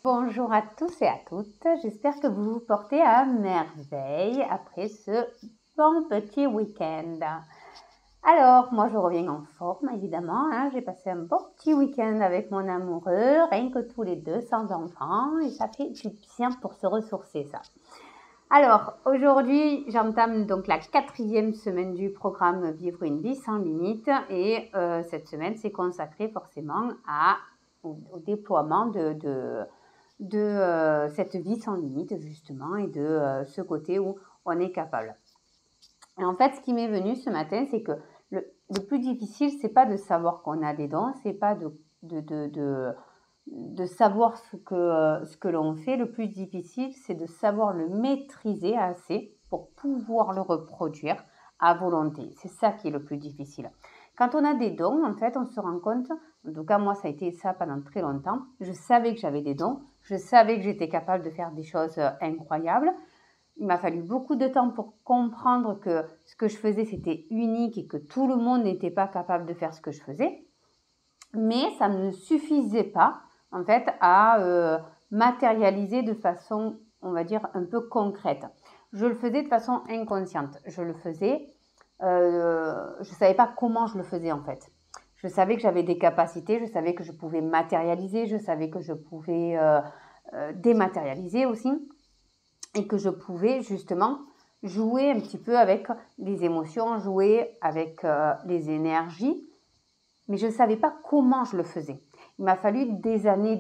Bonjour à tous et à toutes, j'espère que vous vous portez à merveille après ce bon petit week-end. Alors, moi je reviens en forme évidemment, j'ai passé un bon petit week-end avec mon amoureux, rien que tous les deux, sans enfants, et ça fait du bien pour se ressourcer ça. Alors, aujourd'hui, j'entame donc la 4e semaine du programme Vivre une vie sans limite et cette semaine, c'est consacré forcément au déploiement de cette vie sans limite justement et de ce côté où on est capable. Et en fait, ce qui m'est venu ce matin, c'est que le plus difficile, c'est pas de savoir qu'on a des dons, c'est pas de savoir ce que l'on fait. Le plus difficile, c'est de savoir le maîtriser assez pour pouvoir le reproduire à volonté. C'est ça qui est le plus difficile. Quand on a des dons, en fait, on se rend compte, en tout cas moi ça a été ça pendant très longtemps, je savais que j'avais des dons, je savais que j'étais capable de faire des choses incroyables. Il m'a fallu beaucoup de temps pour comprendre que ce que je faisais c'était unique et que tout le monde n'était pas capable de faire ce que je faisais. Mais ça ne suffisait pas en fait à matérialiser de façon, on va dire, un peu concrète. Je le faisais de façon inconsciente. Je le faisais, je ne savais pas comment je le faisais en fait. Je savais que j'avais des capacités, je savais que je pouvais matérialiser, je savais que je pouvais dématérialiser aussi et que je pouvais justement jouer un petit peu avec les émotions, jouer avec les énergies, mais je ne savais pas comment je le faisais. Il m'a fallu des années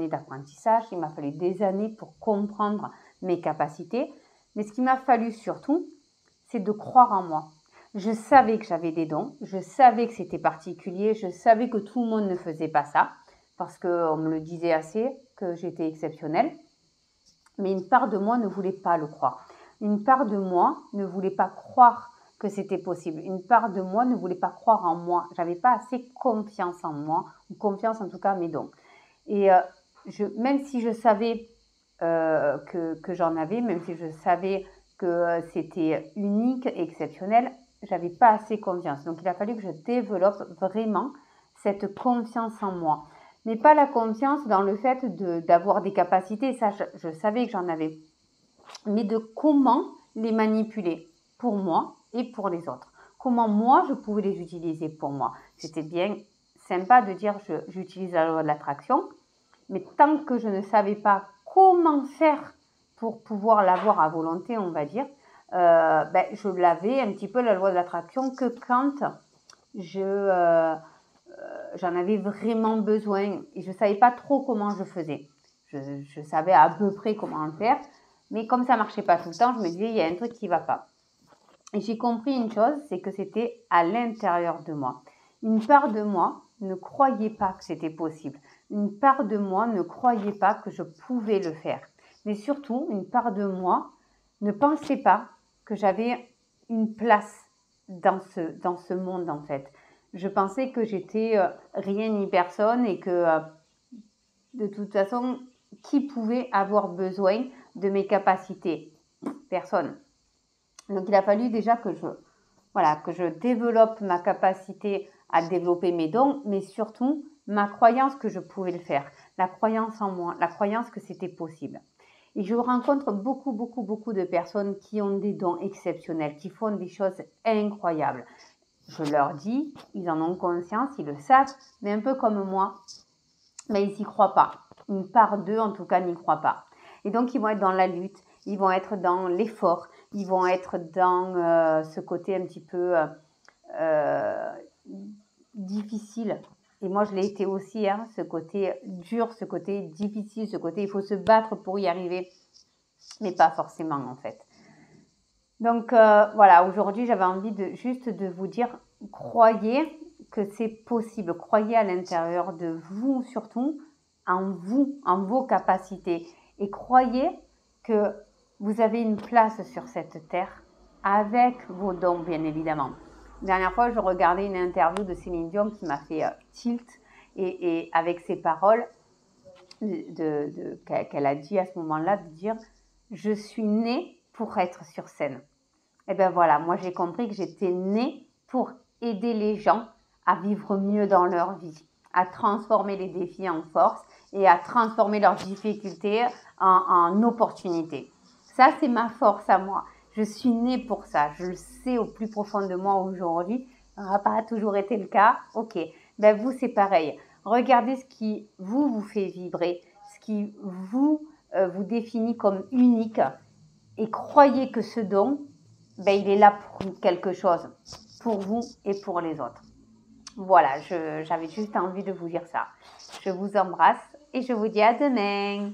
d'apprentissage, il m'a fallu des années pour comprendre mes capacités, mais ce qu'il m'a fallu surtout, c'est de croire en moi. Je savais que j'avais des dons, je savais que c'était particulier, je savais que tout le monde ne faisait pas ça, parce qu'on me le disait assez, que j'étais exceptionnelle, mais une part de moi ne voulait pas le croire. Une part de moi ne voulait pas croire que c'était possible. Une part de moi ne voulait pas croire en moi. J'avais pas assez confiance en moi, ou confiance en tout cas en mes dons. Et même si je savais que j'en avais, même si je savais que c'était unique et exceptionnel, j'avais pas assez confiance. Donc il a fallu que je développe vraiment cette confiance en moi. Mais pas la confiance dans le fait d'avoir des capacités, ça je savais que j'en avais, mais de comment les manipuler pour moi et pour les autres. Comment moi je pouvais les utiliser pour moi. C'était bien sympa de dire j'utilise la loi de l'attraction, mais tant que je ne savais pas comment faire pour pouvoir l'avoir à volonté, on va dire, je l'avais un petit peu la loi de l'attraction que quand j'en avais vraiment besoin et je ne savais pas trop comment je faisais. Je savais à peu près comment le faire, mais comme ça ne marchait pas tout le temps, je me disais, il y a un truc qui ne va pas. Et j'ai compris une chose, c'est que c'était à l'intérieur de moi. Une part de moi ne croyait pas que c'était possible. Une part de moi ne croyait pas que je pouvais le faire. Mais surtout, une part de moi ne pensait pas que j'avais une place dans ce monde en fait. Je pensais que j'étais rien ni personne et que de toute façon, qui pouvait avoir besoin de mes capacités? Personne. Donc il a fallu déjà que je développe ma capacité à développer mes dons, mais surtout ma croyance que je pouvais le faire, la croyance en moi, la croyance que c'était possible. Et je rencontre beaucoup de personnes qui ont des dons exceptionnels, qui font des choses incroyables. Je leur dis, ils en ont conscience, ils le savent, mais un peu comme moi, mais ils n'y croient pas. Une part d'eux, en tout cas, n'y croit pas. Et donc, ils vont être dans la lutte, ils vont être dans l'effort, ils vont être dans ce côté un petit peu difficile. Et moi, je l'ai été aussi, ce côté dur, ce côté difficile, ce côté il faut se battre pour y arriver, mais pas forcément en fait. Donc voilà, aujourd'hui, j'avais envie juste de vous dire, croyez que c'est possible, croyez à l'intérieur de vous surtout, en vous, en vos capacités, et croyez que vous avez une place sur cette terre avec vos dons, bien évidemment. La dernière fois, je regardais une interview de Céline Dion qui m'a fait tilt, et avec ses paroles qu'elle a dit à ce moment-là, de dire « Je suis née pour être sur scène ». Et bien voilà, moi j'ai compris que j'étais née pour aider les gens à vivre mieux dans leur vie, à transformer les défis en force et à transformer leurs difficultés en opportunités. Ça, c'est ma force à moi. Je suis née pour ça. Je le sais au plus profond de moi aujourd'hui. Ça n'a pas toujours été le cas. Ok. Ben vous, c'est pareil. Regardez ce qui vous fait vibrer, ce qui vous définit comme unique et croyez que ce don, ben, il est là pour quelque chose, pour vous et pour les autres. Voilà, j'avais juste envie de vous dire ça. Je vous embrasse et je vous dis à demain.